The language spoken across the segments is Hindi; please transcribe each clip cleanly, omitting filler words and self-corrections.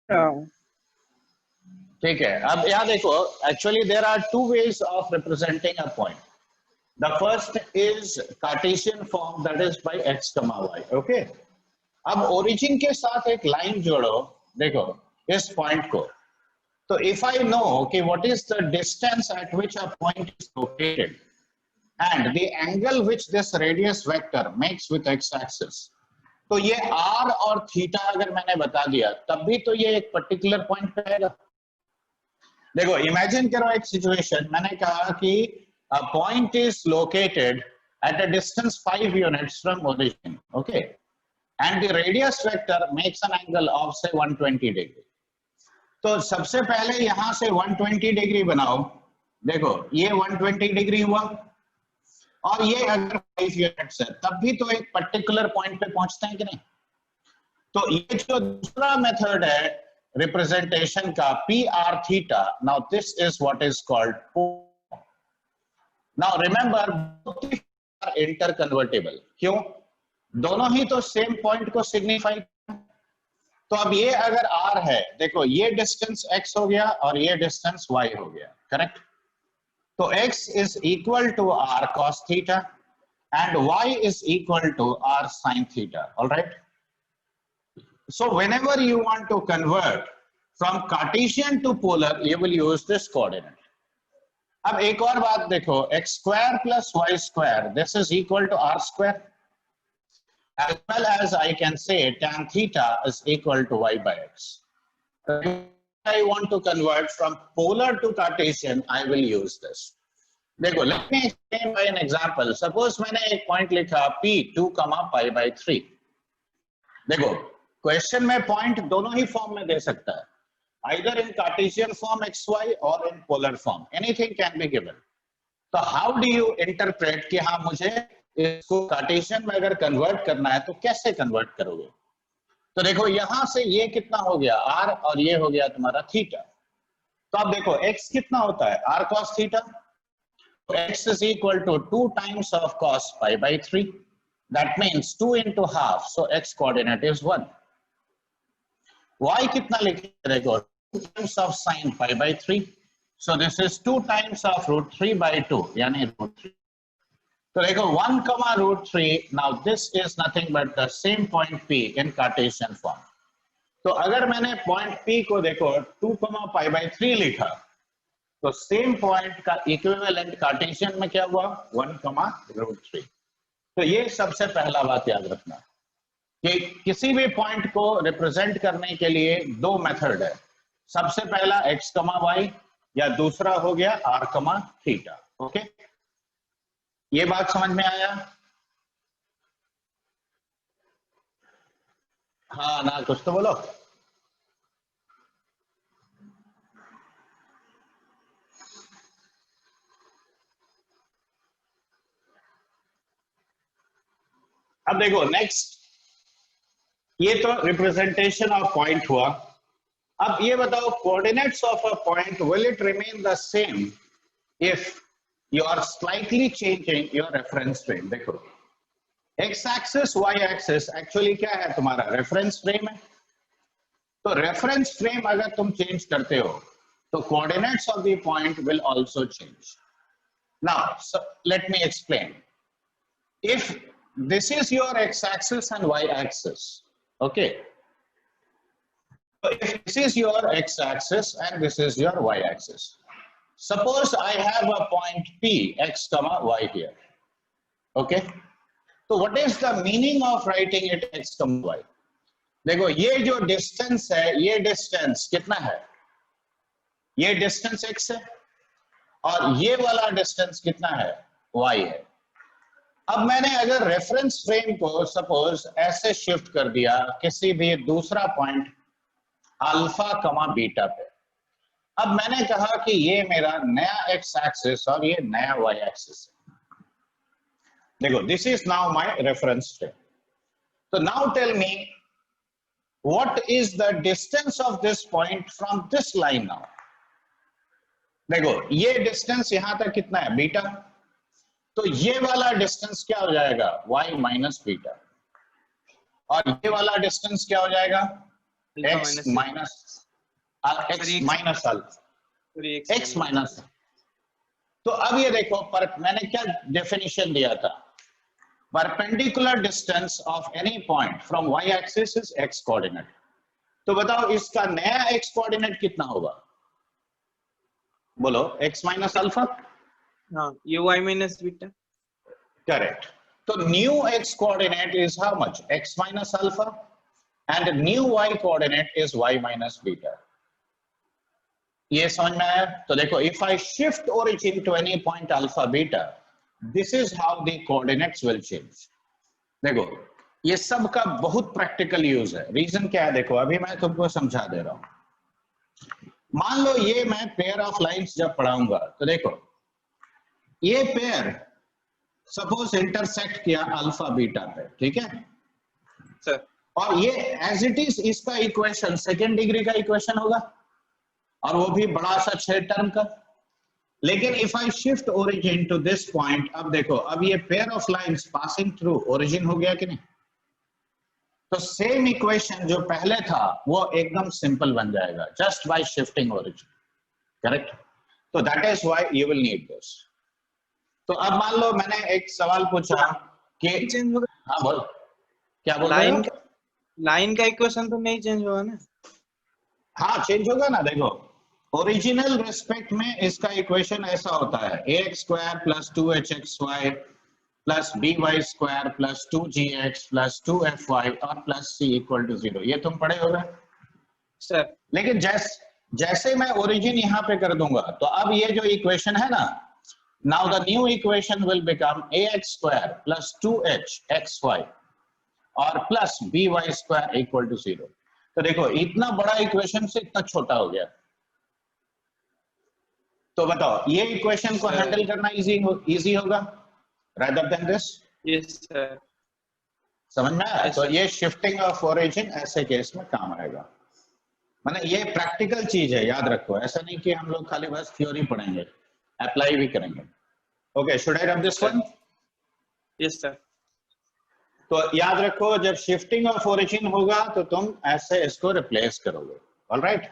हाँ, ठीक है, अब यहाँ देखो, actually there are two ways of representing a point. The first is Cartesian form, that is by x, y. Okay, अब ओरिजिन के साथ एक लाइन जोड़ो, देखो इस पॉइंट को. तो इफ आई नो कि what is the distance eight which a point is located and the angle which this radius vector makes with x axis, तो ये r और थीटा अगर मैंने बता दिया तब भी तो ये एक पर्टिकुलर पॉइंट पे आएगा. देखो इमेजिन करो एक सिचुएशन, मैंने कहा कि a point is located at a distance 5 units from origin, okay, and the radius vector makes an angle of say 120 degree. तो सबसे पहले यहां से 120 डिग्री बनाओ. देखो ये 120 डिग्री हुआ, और ये अगर 5 यूनिट्स है तब भी तो एक पर्टिकुलर पॉइंट पे पहुंचते हैं कि नहीं. तो ये जो दूसरा मेथड है रिप्रेजेंटेशन का, P R theta, now this is what is called. Now remember, inter convertible. क्यों? दोनों ही तो सेम पॉइंट को सिग्निफाई. तो अब ये अगर r है, देखो ये डिस्टेंस x हो गया और ये डिस्टेंस y हो गया, करेक्ट. तो x is equal to r cos theta and y is equal to r sin theta. All right. So whenever you want to convert from Cartesian to polar, you will use this coordinate. अब एक और बात देखो, x square plus y square, this is equal to r square, as well as I can say tan theta is equal to y by x. If I want to convert from polar to Cartesian, I will use this. देखो, let me explain by an example. Suppose मैंने एक पॉइंट लिखा p2, pi by 3. देखो क्वेश्चन में पॉइंट दोनों ही फॉर्म में दे सकता है, either in Cartesian form xy or in polar form. Anything can be given. तो how do you interpret कि हाँ मुझे इसको कार्टेशियन में अगर कन्वर्ट करना है तो कैसे कन्वर्ट करोगे. तो देखो यहां से ये कितना हो गया r और ये हो गया तुम्हारा थीटा. तो अब देखो x कितना होता है, r cos theta. x is equal to 2 times of cos pi by 3. That means 2 into half. So x coordinate is 1. Y कितना लिखे, देखो 2 times of sin pi by 3. So this is 2 times of root 3 by 2, यानी root 3. तो देखो 1 comma root 3. Now this is nothing but the same point P in Cartesian form. तो अगर मैंने पॉइंट P को देखो 2 comma pi by 3 लिखा, तो सेम पॉइंट का इक्विवेलेंट कार्टेशियन में क्या हुआ, 1 comma root 3. तो ये सबसे पहला बात याद रखना कि किसी भी पॉइंट को रिप्रेजेंट करने के लिए दो मेथड है. सबसे पहला x, y, या दूसरा हो गया r, थीटा. ओके, ये बात समझ में आया? हाँ ना, कुछ तो बोलो. अब देखो नेक्स्ट, ये तो रिप्रेजेंटेशन ऑफ पॉइंट हुआ. अब ये बताओ, coordinates of a point will it remain the same if you are slightly changing your reference frame. देखो X axis Y axis actually क्या है, तुम्हारा रेफरेंस फ्रेम है. तो रेफरेंस फ्रेम अगर तुम चेंज करते हो तो coordinates of the point will also change. Now let me explain. If this is your x-axis and y-axis, okay, so if this is your x-axis and this is your y-axis, suppose I have a point P, x, y here, okay, so what is the meaning of writing it x, y? देखो ये जो डिस्टेंस है, ये डिस्टेंस कितना है, ये डिस्टेंस x है, और ये वाला डिस्टेंस कितना है, y है. अब मैंने अगर रेफरेंस फ्रेम को सपोज ऐसे शिफ्ट कर दिया किसी भी दूसरा पॉइंट अल्फा, बीटा पे. अब मैंने कहा कि ये मेरा नया एक्स एक्सिस और ये नया वाई एक्सिस है. देखो this is now my reference frame. तो now tell me what is the distance of this point from this line. Now देखो ये डिस्टेंस यहां तक कितना है, बीटा. तो ये वाला डिस्टेंस क्या हो जाएगा, y माइनस बीटा, और ये वाला डिस्टेंस क्या हो जाएगा, x minus alpha x minus. तो अब ये देखो मैंने क्या डेफिनेशन दिया था, perpendicular distance of any point from y axis is x coordinate. तो बताओ इसका नया x कोऑर्डिनेट कितना होगा, बोलो x माइनस अल्फा। हाँ, ये y माइनस बीटा। करेक्ट। तो new x coordinate is how much, x minus alpha, and new y coordinate is y minus beta. ये समझ में आया? तो देखो, if I shift origin to any point alpha beta, this is how the coordinates will change. देखो ये सब का बहुत प्रैक्टिकल यूज है। रीजन क्या है, देखो अभी मैं तुमको समझा दे रहा हूं। मान लो ये मैं पेयर ऑफ लाइंस जब पढ़ाऊंगा, तो देखो ये पेयर सपोज इंटरसेक्ट किया अल्फा बीटा पे, ठीक है सर, और ये एज इट इज इसका इक्वेशन सेकेंड डिग्री का इक्वेशन होगा, और वो भी बड़ा सा 6 टर्म का। लेकिन if I shift origin to this point, अब देखो अब ये pair of lines passing through origin हो गया कि नहीं, तो सेम इक्वेशन जो पहले था वो एकदम सिंपल बन जाएगा just by shifting origin. Correct? तो that is why you will need this. तो अब मान लो मैंने एक सवाल पूछा कि चेंज होगा। हाँ बोल, क्या बोल रहे हो? लाइन का इक्वेशन तो नहीं चेंज होगा ना? हाँ चेंज होगा ना। देखो ओरिजिनल रेस्पेक्ट में इसका इक्वेशन ऐसा होता है, ax square plus 2hxy plus by square plus 2gx plus 2fy और प्लस c इक्वल टू 0। ये तुम पढ़े होगे सर। लेकिन जैसे मैं ओरिजिन यहाँ पे कर दूंगा, तो अब ये जो इक्वेशन है ना, now the new equation will become ax square plus 2hxy और plus by square equal to 0। तो देखो इतना बड़ा इक्वेशन से इतना छोटा हो गया। तो बताओ ये इक्वेशन को हैंडल करना इजी होगा rather than this? Yes sir. समझ में आया? Yes, तो sir. ये शिफ्टिंग ऑफ ओरिजिन ऐसे केस में काम आएगा। मतलब ये प्रैक्टिकल चीज है, याद रखो। ऐसा नहीं कि हम लोग खाली बस थ्योरी पढ़ेंगे, अप्लाई भी करेंगे। Okay, should I rub this one? Yes sir. तो याद रखो जब शिफ्टिंग ऑफ ओरिजिन होगा तो तुम ऐसे इसको रिप्लेस करोगे। Alright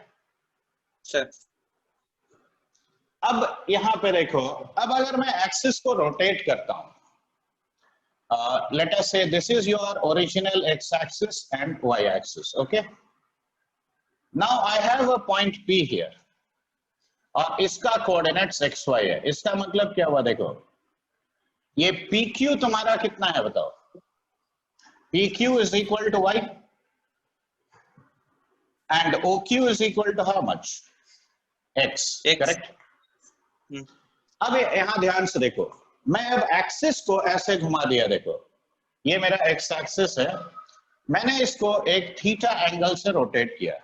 sir. अब यहां पे देखो, अब अगर मैं एक्सिस को रोटेट करता हूं, let us say this is your original x-axis and y-axis. Okay, now I have a point P here और इसका कोऑर्डिनेट्स xy है। इसका मतलब क्या हुआ, देखो ये PQ तुम्हारा कितना है बताओ? PQ is equal to y and OQ is equal to how much? X. Correct? अब यहां ध्यान से देखो, मैं अब एक्सिस को ऐसे घुमा दिया। देखो ये मेरा एक्स एक्सिस है, मैंने इसको एक थीटा एंगल से रोटेट किया।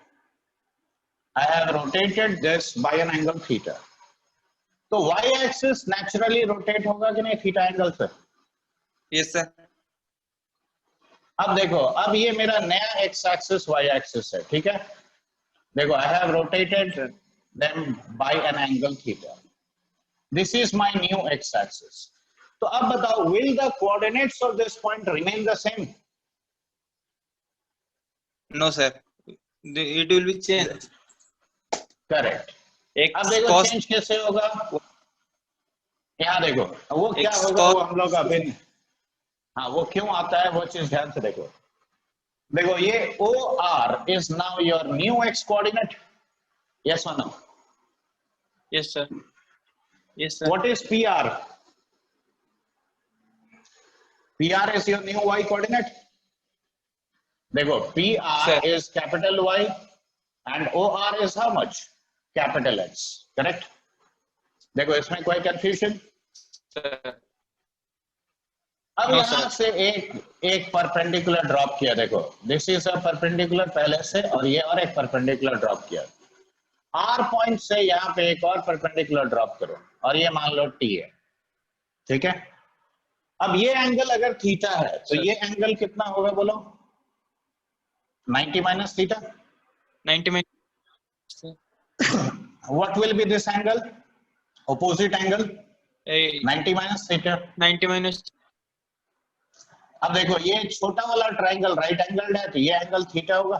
I have rotated this by an angle theta. तो वाई एक्सिस नेचुरली रोटेट होगा कि नहीं थीटा एंगल से? Yes sir. अब देखो, अब ये मेरा नया एक्स एक्सिस वाई एक्सिस है, ठीक है? देखो I have rotated them by an angle theta. This is my new x-axis. तो अब बताओ, will the coordinates of this point remain the same? No sir, it will be changed. Correct. अब देखो चेंज कैसे होगा, यहाँ देखो वो क्या होगा, वो हम लोग अभी, हाँ वो क्यों आता है वो चीज ध्यान से देखो। देखो ये OR is now your new x coordinate. Yes or no? Yes sir. Yes sir. What is PR? PR is your new y coordinate. देखो PR Sir. is capital Y and OR is how much? Capital X. Correct? देखो इसमें कोई confusion? Sir. अब यहाँ से एक परपेंडिकुलर ड्रॉप किया। देखो दिस इज अ परपेंडिकुलर पहले से, और ये और एक परपेंडिकुलर ड्रॉप किया। R पॉइंट से यहाँ पे एक और परपेंडिकुलर ड्रॉप करो, और ये मान लो T है, ठीक है? अब ये एंगल अगर थीटा है तो ये एंगल कितना होगा बोलो? 90 minus theta. 90 minus. What will be this angle? Opposite angle? 90 minus theta. 90 minus. अब देखो ये छोटा वाला ट्राइंगल राइट एंगल है, तो ये एंगल थीटा होगा।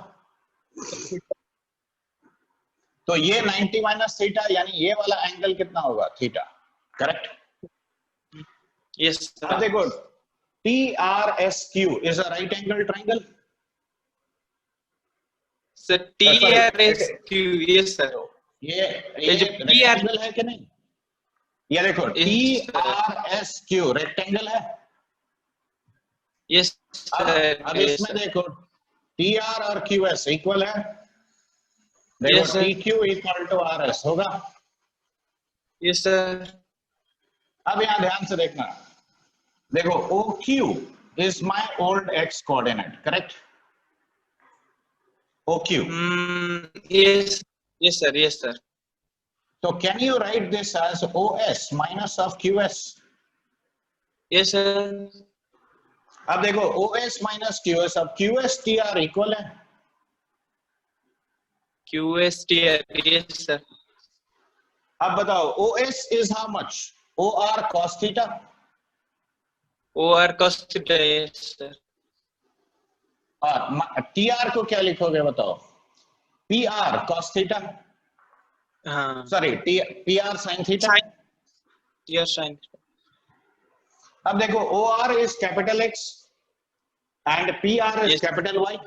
तो ये 90 माइनस थीटा, यानी ये वाला एंगल कितना होगा? Theta, correct? Yes, अब sir. देखो, TRSQ is a right angle triangle. Sir, TRSQ. Yes, sir. ये ये जो PR रेक्टेंगल है कि नहीं? ये देखो, Yes, sir. TRSQ रेक्टेंगल है। Yes, अब sir. Yes, इसमें sir. देखो, TR और QS इक्वल है। देखो, Yes, sir. TQ equal to RS होगा। Yes, sir. अब यहाँ ध्यान से देखना, देखो OQ is my old X coordinate, correct? OQ. Yes. Yes, sir. Yes, sir. So can you write this as OS minus of QS? Yes, sir. अब देखो, OS minus QS, अब QS TR इक्वल है। QSTR. Yes, sir. अब बताओ, OS is how much? OR cos theta. OR cos theta. Yes, sir. और TR को क्या लिखोगे बताओ? PR cos theta. हाँ. Sorry, PR sin theta. Sin. TR sin. अब देखो, OR is capital X and PR is Yes. capital Y.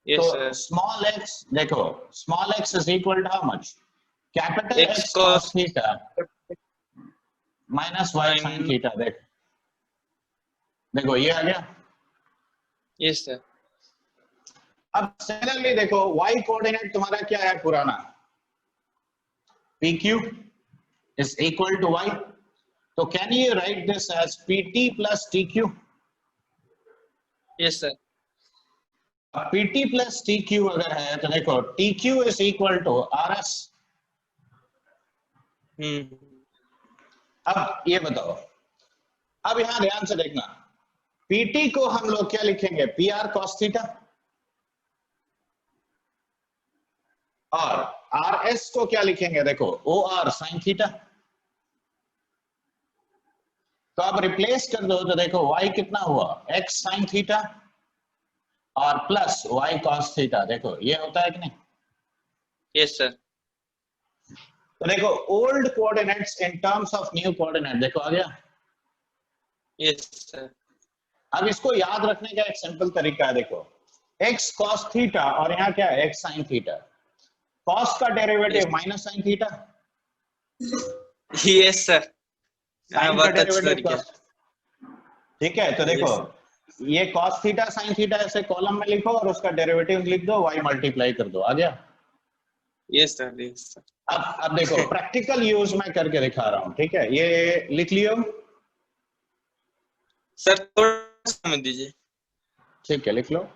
Yes, तो sir. small x, देखो, small x is equal to how much? Capital X X cos theta minus Y sin Sin. theta. देखो ये आ गया। Yes, sir. अब सिमिलरली देखो, y कोऑर्डिनेट तुम्हारा क्या है पुराना? PQ is equal to y. तो can you write this as PT plus TQ? Yes, sir. PT plus TQ अगर है तो देखो, TQ is equal to RS. अब ये बताओ, अब यहां ध्यान से देखना, PT को हम लोग क्या लिखेंगे? PR cos थीटा, और RS को क्या लिखेंगे? देखो, OR sin थीटा। तो अब रिप्लेस कर दो तो देखो, y कितना हुआ? X sin थीटा और प्लस y cos थीटा। देखो ये होता है कि नहीं? Yes, sir. तो देखो, old coordinates in terms of new coordinate, देखो आ गया। Yes, sir. अब इसको याद रखने का एक सिंपल तरीका है, देखो, x cos थीटा और यहाँ क्या है? x sin theta. cos का derivative minus sin theta, Yes, sir. हाँ, sin का बहुत अच्छा डेरिवेटिव तरीका। cos। ठीक है, तो देखो, ये cos थीटा sin थीटा ऐसे कॉलम में लिखो और उसका डेरिवेटिव लिख दो, y मल्टीप्लाई कर दो, आ गया। Yes, sir. Yes, sir. अब देखो, प्रैक्टिकल यूज मैं करके दिखा रहा हूँ, ठीक है? ये लिख लियो। सर थोड़ा समय दीजिए। ठीक है, लिख लो।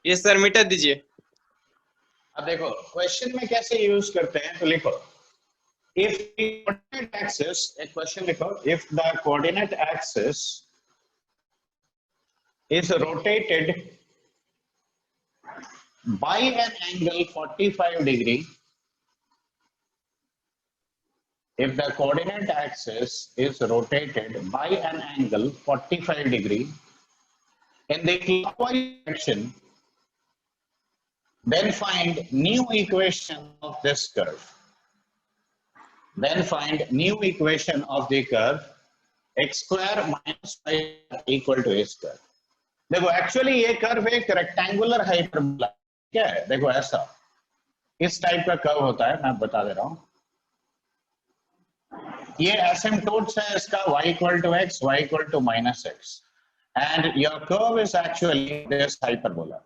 ये सर मिटा दीजिए। अब देखो, क्वेश्चन में कैसे यूज करते हैं, तो लिखो, if the coordinate axis, एक क्वेश्चन लिखो, if the coordinate axis is rotated by an angle 45 degree if the coordinate axis is rotated by an angle 45 degree in the clockwise direction, then find new equation of this curve. Then find new equation of the curve x square minus y equal to a square. देखो एक्चुअली ये कर्व एक रेक्टेंगुलर हाइपरबोला क्या है, देखो ऐसा इस टाइप का कर्व होता है, मैं बता दे रहा हूं. ये एसिम्पटोट्स है इसका y equal to x, y equal to minus x, and your curve is actually this hyperbola.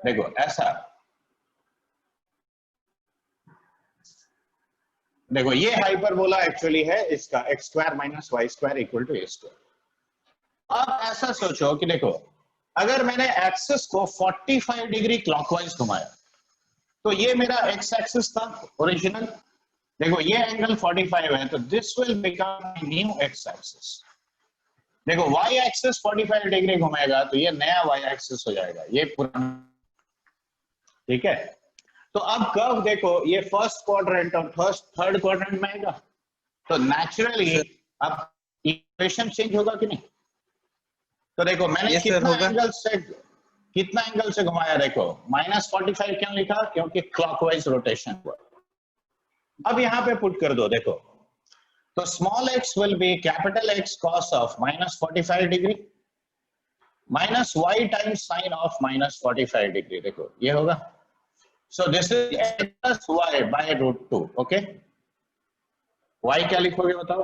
देखो ऐसा, देखो ये हाइपरबोला एक्चुअली है इसका x square minus y square equal to a square. अब ऐसा सोचो कि देखो अगर मैंने एक्सिस को 45 डिग्री क्लॉकवाइज घुमाया तो ये मेरा x एक्सिस था ओरिजिनल. देखो ये एंगल 45 है तो this will become new x axis. देखो y एक्सिस 45 डिग्री घुमाएगा तो ये नया y एक्सिस हो जाएगा, ये पुराना. ठीक है, तो अब कर्व देखो ये फर्स्ट क्वाड्रेंट और थर्ड क्वाड्रेंट में आएगा तो नेचुरली अब इक्वेशन चेंज होगा कि नहीं. तो देखो मैंने कितना एंगल से घुमाया, देखो -45 क्यों लिखा, क्योंकि क्लॉकवाइज रोटेशन हुआ. अब यहां पे पुट कर दो, देखो तो small x will be capital X cos of -45 degree minus y times sign of -45 degree. देखो ये होगा, so this is x plus y by root 2. okay, y क्या लिखोगे बताओ,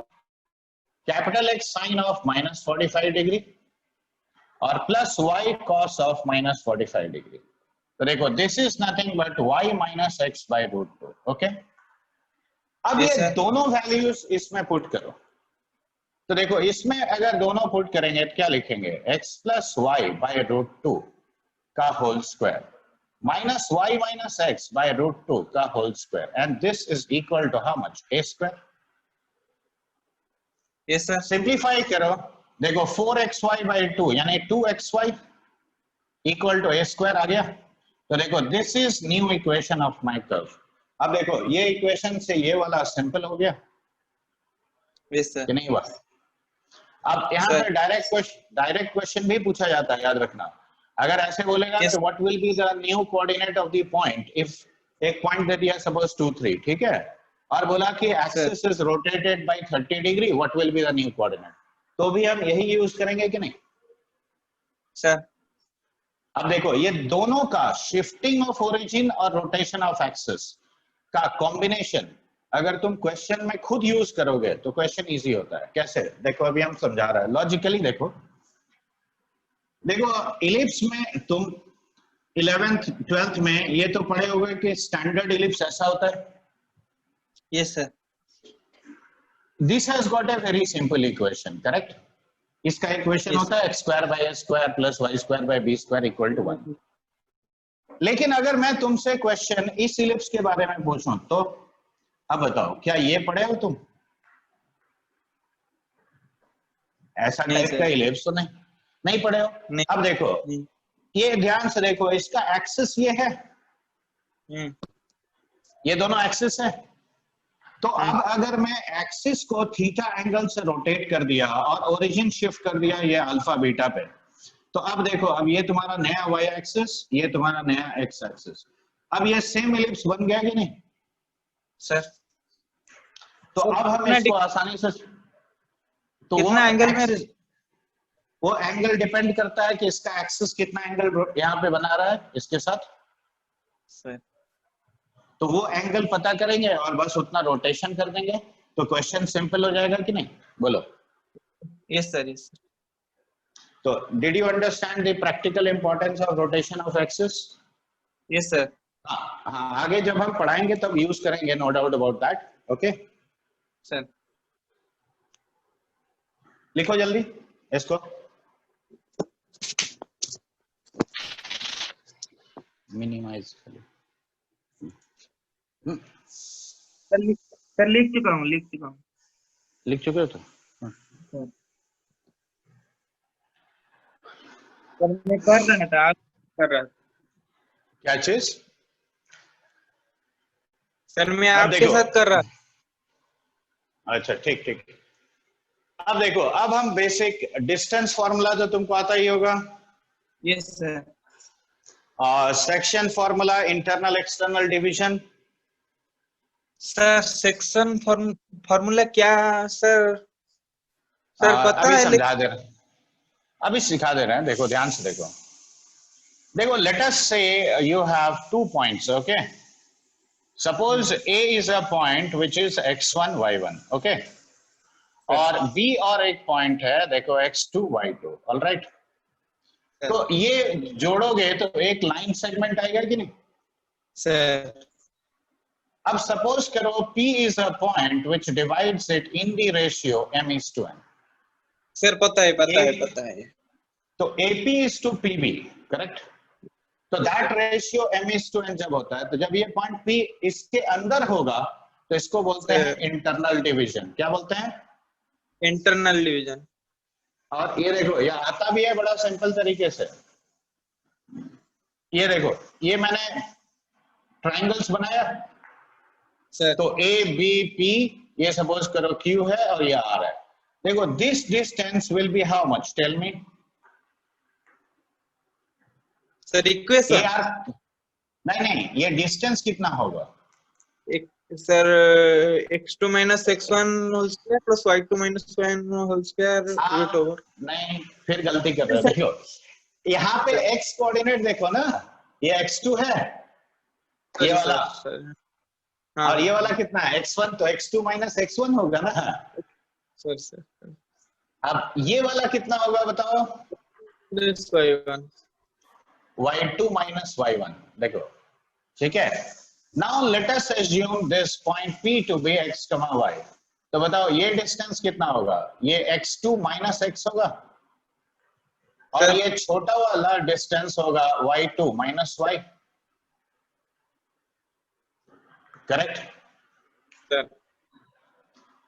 capital X sine of -45 degree और plus y cos of -45 degree. तो देखो this is nothing but y minus x by root 2. Okay, अब ये दोनों वैल्यूज इसमें पुट करो. तो देखो इसमें अगर दोनों पुट करेंगे तो क्या लिखेंगे, x plus y by root 2 का whole square minus y minus x by root 2 का whole square, and this is equal to how much, a square. Yes sir. Simplify करो, देखो 4xy by 2 यानी 2xy equal to a square आ गया. तो देखो this is new equation of my curve. अब देखो ये इक्वेशन से ये वाला सिंपल हो गया. Yes sir. कि नहीं हुआ. अब यहाँ पे डायरेक्ट क्वेश्चन भी पूछा जाता है, याद रखना. अगर ऐसे बोलेगा तो what will be the new coordinate of the point if एक पॉइंट दे दिया सपोज 2 3, ठीक है, और बोला कि axis is rotated bye 30 degree, what will be the new coordinate, तो भी हम यही यूज करेंगे कि नहीं सर. अब देखो ये दोनों का शिफ्टिंग ऑफ ओरिजिन और रोटेशन ऑफ एक्सिस का कॉम्बिनेशन अगर तुम क्वेश्चन में खुद यूज करोगे तो क्वेश्चन इजी होता है. कैसे, देखो अभी हम समझा रहे हैं लॉजिकली. देखो इलिप्स में तुम 11th 12th में ये तो पढ़े होगे कि स्टैंडर्ड इलिप्स ऐसा होता है. Yes sir. This has got a very simple equation, correct. इसका इक्वेशन होता है x square by a square plus y square by b square equal to 1. लेकिन अगर मैं तुमसे क्वेश्चन इस इलिप्स के बारे में पूछूं तो अब बताओ क्या ये पढ़े हो तुम, ऐसा टाइप का इलिप्स तो नहीं पढ़े हो. अब देखो ये ध्यान से देखो, इसका एक्सिस ये है, ये दोनों एक्सिस है. तो अब अगर मैं एक्सिस को थीटा एंगल से रोटेट कर दिया और ओरिजिन शिफ्ट कर दिया ये अल्फा बीटा पे, तो अब देखो अब ये तुम्हारा नया y एक्सिस, ये तुम्हारा नया x एक्सिस. अब ये सेम इलिप्स बन गया कि नहीं सर. तो अब हम इसको आसानी से, तो कितना एंगल में, वो एंगल डिपेंड करता है कि इसका एक्सिस कितना एंगल यहाँ पे बना रहा है इसके साथ सर. तो वो एंगल पता करेंगे और बस उतना रोटेशन कर देंगे तो क्वेश्चन सिंपल हो जाएगा कि नहीं, बोलो. Yes sir. यस. तो did you understand the practical importance of rotation of axis. Yes sir. हाँ, आगे जब हम पढ़ाएंगे तब यूज करेंगे, no doubt about that. Okay sir. लिखो जल्दी इसको, मिनिमाइज. सर लिख चुका हूँ. लिख चुके हो तो मैं कर रहा था, आप कर रहा था. क्या चीज सर मैं आपके साथ कर रहा था. अच्छा ठीक ठीक। अब देखो, अब हम बेसिक डिस्टेंस फॉर्मूला तो तुमको आता ही होगा, yes sir. Section formula, internal external division. Sir section formula क्या सर? सर पता अभी है समझा लेकिन। दे रहे हैं, अभी सिखा दे रहे हैं, देखो ध्यान से देखो। देखो, लेट अस से you have 2 points, okay? Suppose A is a point which is x1 y1, okay? और B और एक पॉइंट है देखो x2 y2, ऑलराइट? तो ये जोड़ोगे तो एक लाइन सेगमेंट आएगा कि नहीं? सर अब सपोज करो P is a point which divides it in the ratio m:n. Sir पता है पता है A- पता है। तो AP is to PB, correct? तो दैट रेशियो m:n जब होता है, तो जब ये पॉइंट P इसके अंदर होगा तो इसको बोलते हैं इंटरनल डिवीजन। क्या बोलते हैं? Internal division. और ये देखो, ये आता भी है बड़ा सिंपल तरीके से। ये देखो, ये मैंने ट्राइंगल्स बनाया, सर तो ए बी पी, ये सपोज करो क्यू है और ये आर है। देखो, this distance will be how much, tell me. Sir a equation. R, नहीं नहीं, ये डिस्टेंस कितना होगा? एक sir x2 minus x1 whole square plus y2 minus y1 whole square root over. नहीं, फिर गलती कर रहे हो। देखो, यहाँ पे एक्स कोऑर्डिनेट देखो ना, ये x2 है, ये वाला, सर और ये हाँ वाला कितना है x1, तो x2 माइनस x1 होगा ना। सर अब ये वाला कितना होगा बताओ? Plus y1। y2 minus y1, देखो, ठीक है। Now let us assume this point P to be x, y। तो बताओ ये डिस्टेंस कितना होगा? ये x2 माइनस x होगा, और ये छोटा वाला डिस्टेंस होगा y2 minus y, correct? Sir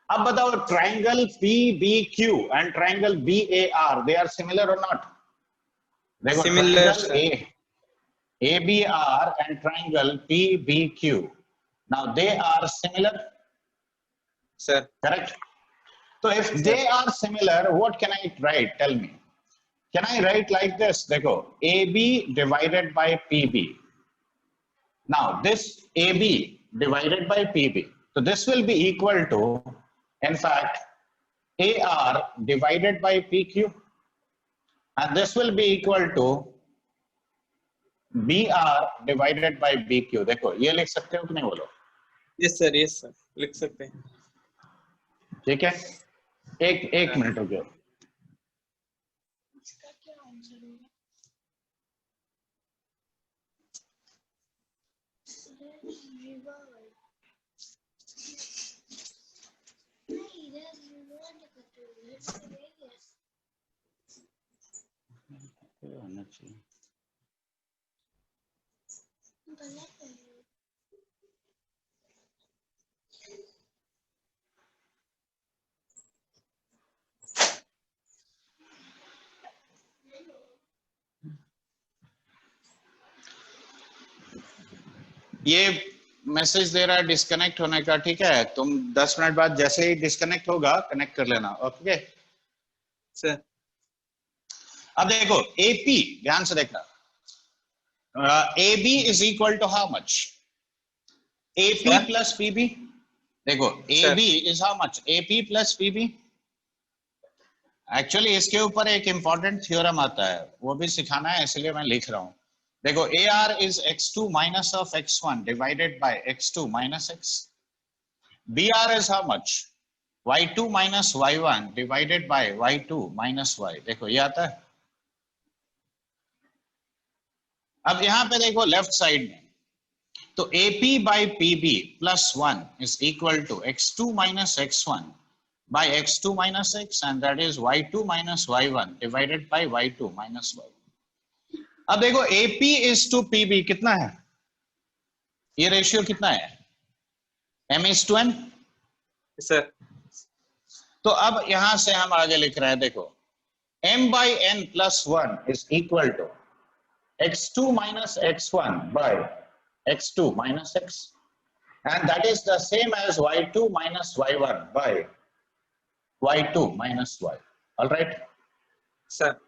अब बताओ, triangle PBQ and triangle BAR, they are similar और नॉट? देखो, similar triangle sir. ABR and triangle PBQ. Now they are similar, sir correct? So if they are similar, what can I write? Tell me. Can I write like this? देखो, AB divided by PB. Now this AB divided by PB. So this will be equal to, in fact, AR divided by PQ. And this will be equal to BR divided by BQ. देखो, ये लिख सकते हो कि नहीं बोलो? यस सर लिख सकते हैं। ठीक है, एक मिनट रुको। ये मैसेज दे रहा है डिस्कनेक्ट होने का, ठीक है? तुम 10 मिनट बाद जैसे ही डिस्कनेक्ट होगा कनेक्ट कर लेना, ओके सर? अब देखो, एपी, ध्यान से देखना, AB is equal to how much? AP plus PB। देखो, AB is how much? AP plus PB। Actually इसके ऊपर एक इंपॉर्टेंट थ्योरम आता है, वो भी सिखाना है, इसलिए मैं लिख रहा हूं। देखो, AR is x2 minus of x1 divided by x2 minus x. BR is how much? y2 minus y1 divided by y2 minus y. देखो, ये आता है। अब यहां पे देखो लेफ्ट साइड में, तो AP by PB plus 1 is equal to x2 minus x1 by x2 minus x, and that is y2 minus y1 divided by y2 minus y. अब देखो, AP is to PB कितना है? ये रेशियो कितना है? m:n। सर तो अब यहां से हम आगे लिख रहे हैं, देखो, m by n plus 1 is equal to x2 minus x1 by x2 minus x. and that is the same as y2 minus y1 by y2 minus y. All right? Sir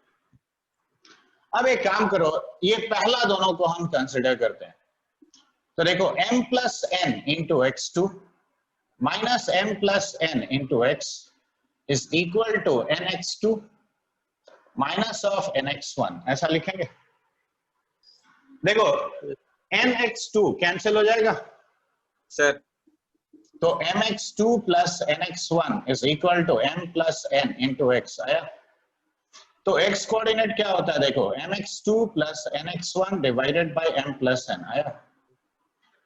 अब एक काम करो, ये पहला दोनों को हम कंसिडर करते हैं। तो देखो m plus n into x2 minus m plus n into x is equal to nx2 minus of nx1, ऐसा लिखेंगे। देखो nx2 कैंसिल हो जाएगा, सर तो mx2 plus nx1 is equal to m plus n into x आया। तो x कोऑर्डिनेट क्या होता है, देखो mx2 plus nx1 divided by m plus n आया।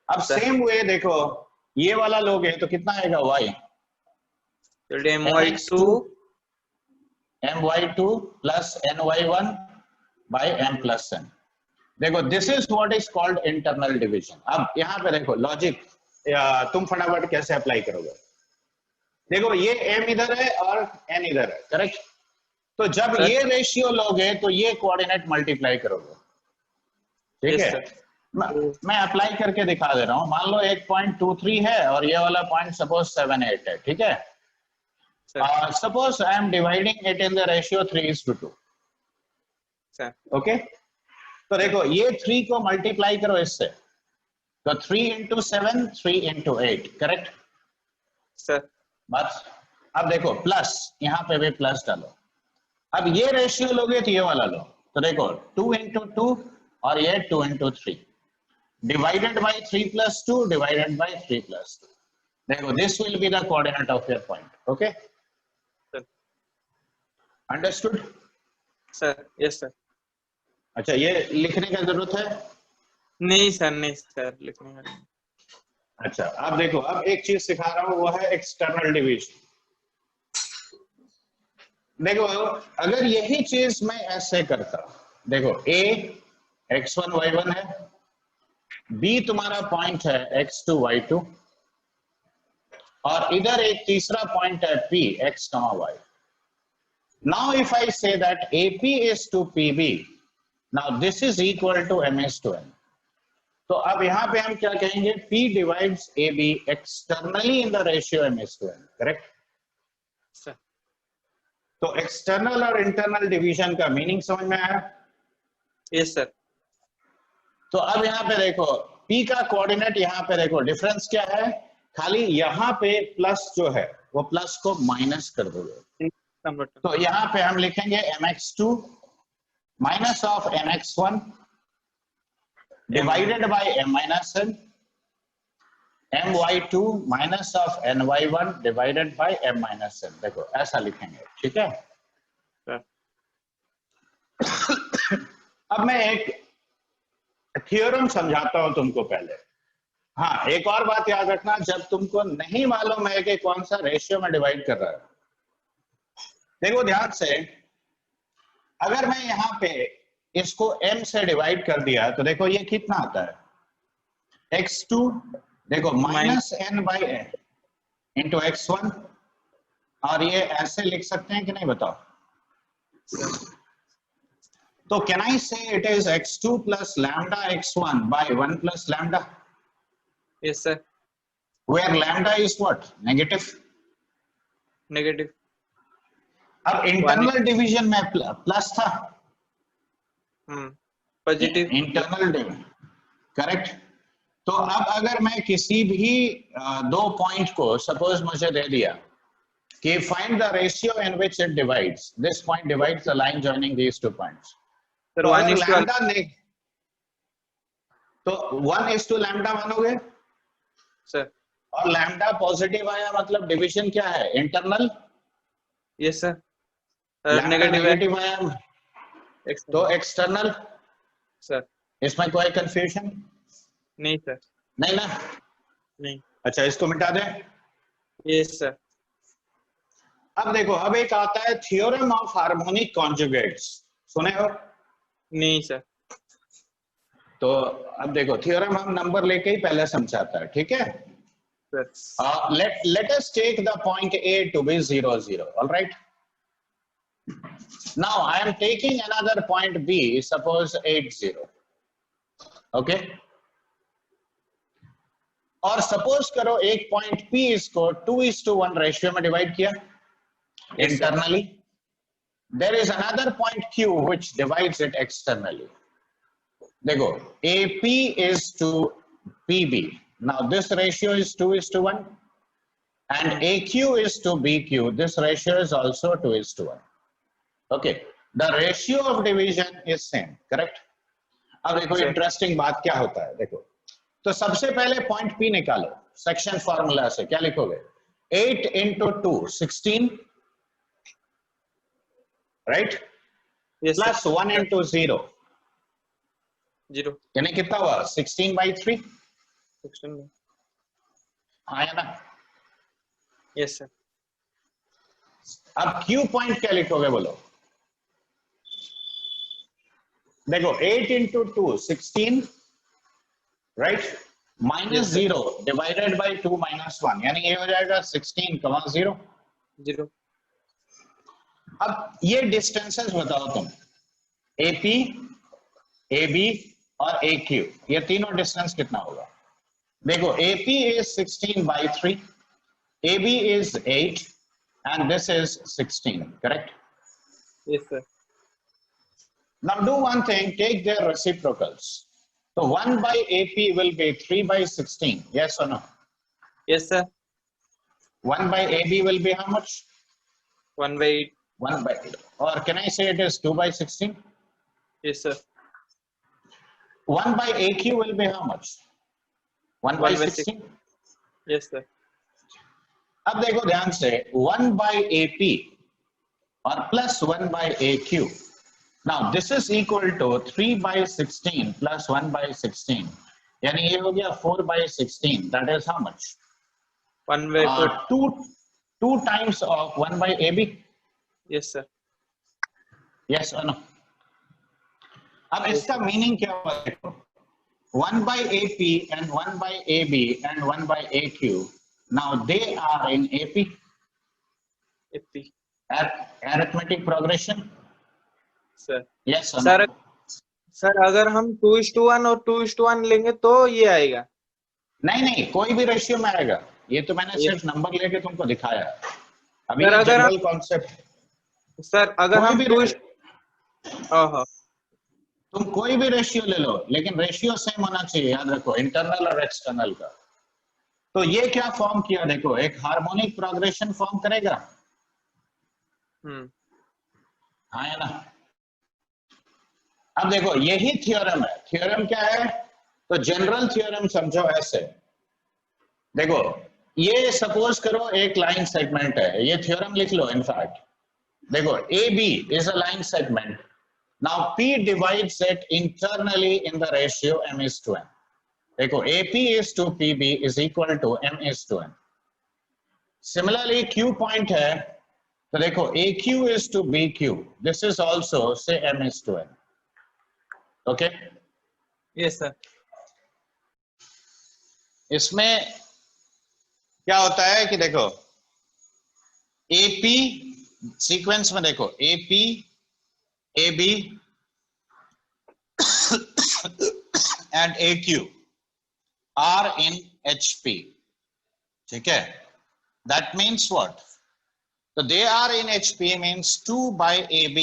अब सेम वे देखो ये वाला लोगे तो कितना आएगा y, my2 my2 plus ny1 by m plus n। देखो this is what is called internal division. अब यहाँ पे देखो लॉजिक तुम फटाफट कैसे अप्लाई करोगे। देखो ये m इधर है और n इधर है, करेक्ट। तो जब ये रेशियो लोगे तो ये कोऑर्डिनेट मल्टीप्लाई करोगे, ठीक है। मैं अप्लाई करके दिखा दे रहा हूँ। मान लो 1.23 है और ये वाला पॉइंट सपोज 78 है, ठीक है। Suppose I am dividing it in the ratio 3:2, okay. तो देखो ये 3 को मल्टीप्लाई करो इससे, तो 3 into 7 3 into 8, करेक्ट सर। बस अब देखो प्लस, यहाँ पे भी प्लस डालो। अब ये रेशियो लोगे तो ये वाला लो, तो देखो 2 into 2 और ये 2 into 3 divided by 3 plus 2 divided by 3 plus 2। देखो this will be the coordinate of your point, okay? Understood? Sir yes sir. अच्छा ये लिखने की जरूरत है? नहीं सर, नहीं सर लिखने का नहीं। अच्छा अब देखो, अब एक चीज सिखा रहा हूँ, वो है एक्सटर्नल डिवीजन। देखो अगर यही चीज मैं ऐसे करता, देखो a x1 y1 है, b तुम्हारा पॉइंट है x2 y2 और इधर एक तीसरा पॉइंट है p x, y। Now if I say that AP is to PB, now this is equal to M is to N. तो अब यहाँ पे हम क्या कहेंगे, P divides AB externally in the ratio M is to N, correct? Sir तो एक्सटर्नल और इंटरनल डिवीजन का मीनिंग समझ में आया? Yes sir. तो अब यहाँ पे देखो P का कोऑर्डिनेट, यहाँ पे देखो डिफरेंस क्या है, खाली यहाँ पे प्लस जो है वो प्लस को माइनस कर दोगे। तो यहाँ पे हम लिखेंगे mx2 minus of mx1 divided by m minus n, my2 minus of ny1 divided by m minus n। देखो ऐसा लिखेंगे, ठीक है। अब मैं एक थ्योरम समझाता हूं तुमको पहले। हाँ एक और बात याद रखना, जब तुमको नहीं मालूम है कि कौन सा रेशियो में डिवाइड कर रहा है, देखो ध्यान से, अगर मैं यहाँ पे इसको m से डिवाइड कर दिया तो देखो ये कितना आता है, x2 देखो minus n by n into x1, और ये ऐसे लिख सकते हैं कि नहीं बताओ? तो can I say it is x2 plus lambda x1 by 1 plus lambda? Yes sir. Where lambda is what? Negative. Negative. अब इंटरनल डिवीजन में प्लस था, पॉजिटिव इंटरनल डिवीजन, करेक्ट। तो अब अगर मैं किसी भी दो पॉइंट को सपोज मुझे दे दिया कि find the ratio in which it divides, this point divides the line joining these two points, तो अगर लैम्डा ने तो 1:λ मानोगे सर, और लैम्डा पॉजिटिव आया मतलब डिवीजन क्या है, इंटरनल? Yes sir. नेगेटिव आया तो एक्सटर्नल। सर इसमें कोई कंफ्यूजन नहीं सर? नहीं ना? नहीं। अच्छा इसको मिटा दें। Yes sir. अब देखो, अब एक आता है थ्योरम ऑफ हार्मोनिक कॉन्जुगेट्स, सुने हो? नहीं सर। तो अब देखो थ्योरम हम नंबर लेके ही पहले समझाता है, ठीक है। let us take the point A to be 0 0, all right? Now I am taking another point B, suppose 8 0, okay? और सपोज करो एक पॉइंट P इसको 2:1 रेशियो में डिवाइड किया internally, there is another point Q which divides it externally. देखो AP is to PB. Now this ratio is 2:1 and AQ is to BQ. This ratio is also 2:1. Okay, the ratio of division is same, correct? अब देखो इंटरेस्टिंग बात क्या होता है, देखो तो सबसे पहले पॉइंट P निकालो सेक्शन फॉर्मूला से. क्या लिखोगे? 8 into 2 16, right? Plus 1 into 0 0, यानी कितना हुआ? 16/3. 16. आया ना? Yes sir. अब Q पॉइंट क्या लिखोगे बोलो? देखो 8 into 2 16, right? minus 0 divided by 2 minus 1 यानी ये हो जाएगा 16, 0. 0. अब ये डिस्टेंसेस बताओ तुम, AP, AB और AQ, ये तीनों डिस्टेंस कितना होगा? देखो AP is 16/3, AB is 8 and this is 16, correct? Yes sir. Now do one thing, take their reciprocals. So 1/AP will be 3/16, yes or no? Yes sir. 1/AB will be how much? 1/8. 1/8. Or can I say it is 2/16? Yes sir. 1/AQ will be how much? 1/16? Yes sir. अब देखो ध्यान से 1/AP और plus 1/AQ. Now this is equal to 3/16 plus 1/16. यानी ये हो गया 4/16. That is how much? 1/4. 2 times of 1/AB. Yes sir. Yes or no? अब इसका मीनिंग क्या हुआ देखो, 1/AP and 1/AB and 1/AQ. Now they are in AP. AP. Arithmetic progression. Sir. Yes or Sir, no? Sir अगर हम 2:1 और 2:1 लेंगे तो ये आएगा? नहीं नहीं, कोई भी रेशियो में आएगा. ये तो मैंने सिर्फ नंबर लेके तुमको दिखाया. अभी ये जनरल कॉन्सेप्ट. सर अगर हम 2 तुम कोई भी रेशियो ले लो, लेकिन रेशियो सेम होना चाहिए, याद रखो, इंटरनल और एक्सटर्नल का. तो ये क्या फॉर्म किया देखो, एक हार्मोनिक प्रोग्रेशन फॉर्म करेगा. हाँ या ना? अब देखो यही थ्योरम है. थ्योरम क्या है? तो जनरल थ्योरम समझो ऐसे. देखो ये सपोज करो एक लाइन सेगमेंट है, ये थ्योरम लिख लो. इनफैक्ट देखो AB is a line segment. Now P divides it internally in the ratio m:1. देखो AP is to PB is equal to m:1. Similarly Q point है, तो देखो AQ is to BQ. This is also say m:1. Okay? Yes sir. इसमें क्या होता है कि देखो AP सीक्वेंस में देखो AP, AB and AQ are in HP. ठीक है? That means what? So they are in HP means 2/AB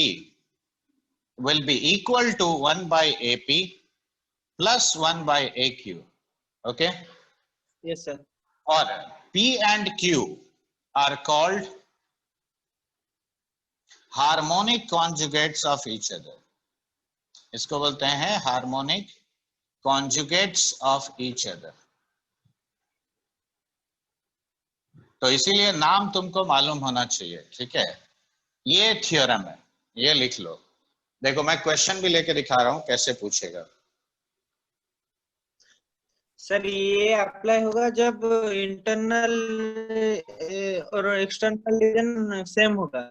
will be equal to 1/AP plus 1/AQ. Okay? Yes sir. Or P and Q are called harmonic conjugates of each other. इसको बोलते हैं harmonic conjugates of each other. तो इसीलिए नाम तुमको मालूम होना चाहिए. ठीक है? ये थ्योरम है, ये लिख लो. देखो मैं क्वेश्चन भी लेके दिखा रहा हूं कैसे पूछेगा. सर ये अप्लाई होगा जब इंटरनल और एक्सटर्नल डिवीजन सेम होगा.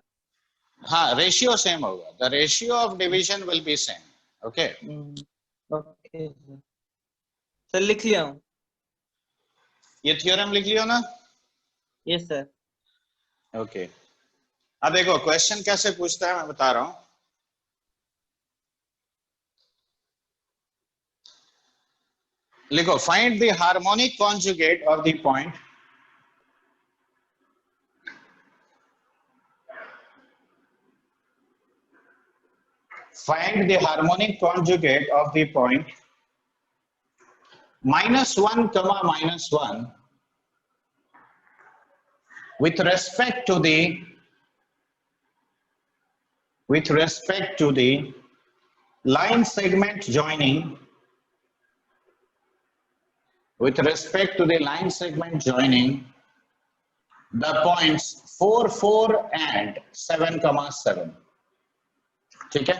हाँ, रेशियो सेम होगा. The ratio of division will be same. Okay okay sir, लिख लिया हूँ. ये थ्योरम लिख लियो ना? Yes sir. ओके. अब देखो क्वेश्चन कैसे पूछता है मैं बता रहा हूं. लिखो find the harmonic conjugate of the point find the harmonic conjugate of the point -1 comma -1 with respect to the line segment joining the points 4 4 and 7 comma 7. ठीक है,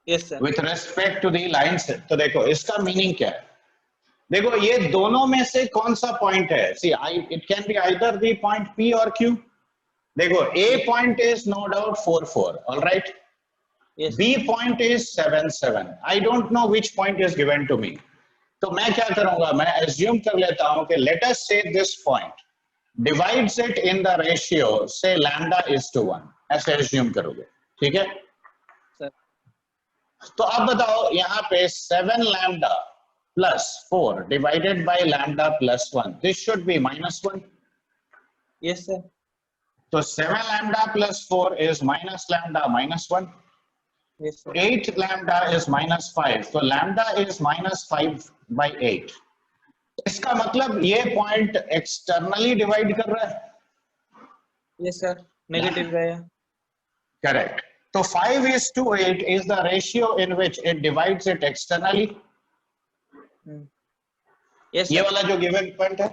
yes sir. With respect to the line से। तो देखो इसका मीनिंग क्या है, देखो ये दोनों में से कौन सा पॉइंट है, see it can be either the point P और Q। देखो A point is no doubt 4 4, alright, B point is 7 7। I don't know which point is given to me, तो मैं क्या करूंगा, मैं एज्यूम कर लेता हूं कि लेट अस से this point divides it in the ratio से λ:1, ऐसे एज्यूम करोगे, ठीक है। तो अब बताओ यहाँ पे 7 lambda plus 4 divided by lambda plus 1, this should be -1। Yes sir. तो 7 lambda plus 4 is minus lambda -1। Yes sir. 8 lambda is -5, तो लैम्डा इज -5/8। इसका मतलब ये पॉइंट एक्सटर्नली डिवाइड कर रहा है। यस सर, नेगेटिव रहेगा। करेक्ट। तो 5:8 is the ratio in which it divides it externally। yes, ये वाला जो गिवन पॉइंट है।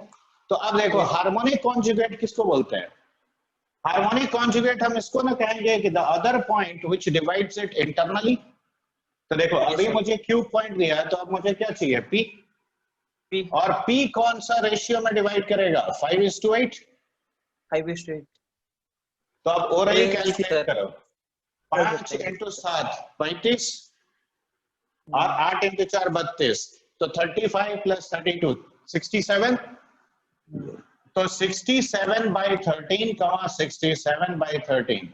तो अब देखो हार्मोनिक कॉन्जुगेट किसको बोलते हैं, हार्मोनिक कॉन्जुगेट हम इसको ना कहेंगे कि the other point which divides it internally. तो देखो अभी मुझे क्यूब पॉइंट दिया है, तो अब मुझे क्या चाहिए, P। और P कौन सा रेशियो में डिवाइड करेगा, 5:8। 5:8। तो अब और ये कैलकुलेट करो, 5 × 7 35 और 8 × 4 32, तो 35 + 32 67। तो 67/13 comma 67/13।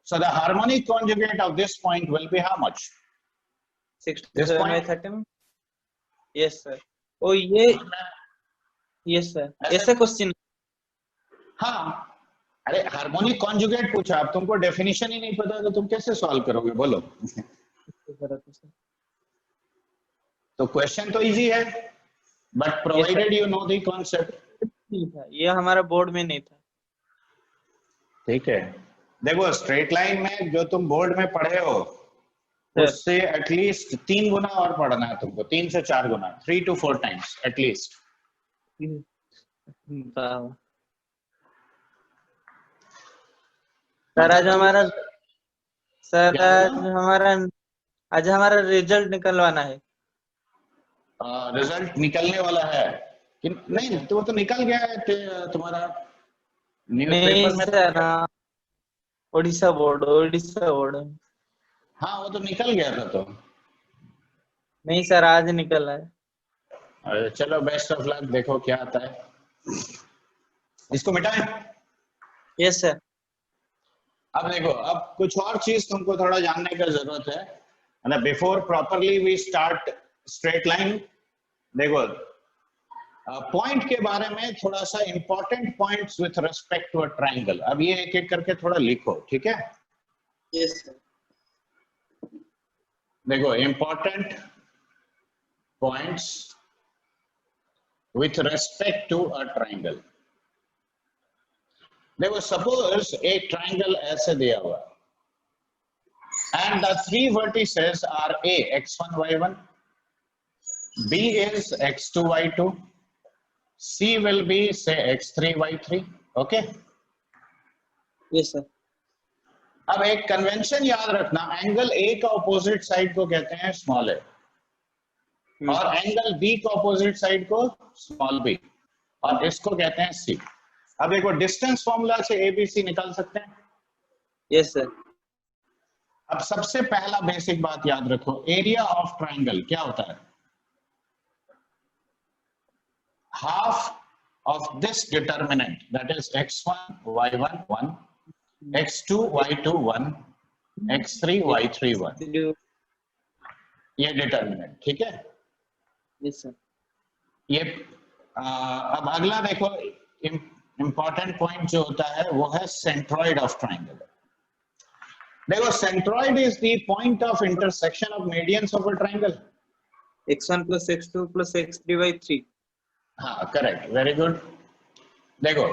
So the harmonic conjugate of this point will be how much? 67/13। Yes sir. ओ ये यस सर, ऐसा क्वेश्चन। हाँ, अरे हार्मोनिक कॉन्जुगेट पूछा, अब तुमको डेफिनेशन ही नहीं पता तो तुम कैसे सॉल्व करोगे, बोलो। तो क्वेश्चन तो इजी है, but provided you know the concept. ये हमारा बोर्ड में नहीं था। ठीक है, देखो स्ट्रेट लाइन में जो तुम बोर्ड में पढ़े हो उससे एटलीस्ट 3 गुना और पढ़ना है तुमको, 3 से 4 गुना, 3 to 4 times एटलीस्ट। सर आज हमारा रिजल्ट निकलवाना है। रिजल्ट निकलने वाला है कि नहीं, तो वो तो निकल गया है तुम्हारा न्यूज़पेपर में सर, ओडिशा बोर्ड। हाँ वो तो निकल गया था। तो नहीं सर, आज निकल है। अरे चलो बेस्ट ऑफ लक, देखो क्या आता है। इसको मिटाएं। Yes sir. अब देखो, अब कुछ और चीज तुमको थोड़ा जानने का जरूरत है, मतलब before properly we start straight line. देखो पॉइंट के बारे में थोड़ा सा important points with respect to a triangle, अब ये एक एक करके थोड़ा लिखो, ठीक है। Yes sir. देखो important points with respect to a triangle. देखो सपोज एक ट्रायंगल ऐसे दिया हुआ and the 3 vertices are A x1 y1, B is x2 y2, C will be say x3 y3, okay। Yes sir. अब एक कन्वेंशन याद रखना, एंगल A का ऑपोजिट साइड को कहते हैं स्मॉल a और एंगल B का ऑपोजिट साइड को स्मॉल b और इसको कहते हैं C। अब देखो डिस्टेंस फॉर्मूला से ABC निकाल सकते हैं। Yes sir. अब सबसे पहला बेसिक बात याद रखो, एरिया ऑफ ट्रायंगल क्या होता है, half of this determinant that is x1 y1 1, x2 y2 1, x3 y3 1। ये डिटर्मिनेंट, ठीक है। Yes sir. ये अब अगला देखो, इंपॉर्टेंट पॉइंट जो होता है वो है सेंट्रॉइड ऑफ ट्राइंगल। देखो centroid is the point of intersection of medians of a triangle. x1 + x2 + x3/3। हाँ करेक्ट, वेरी गुड। देखो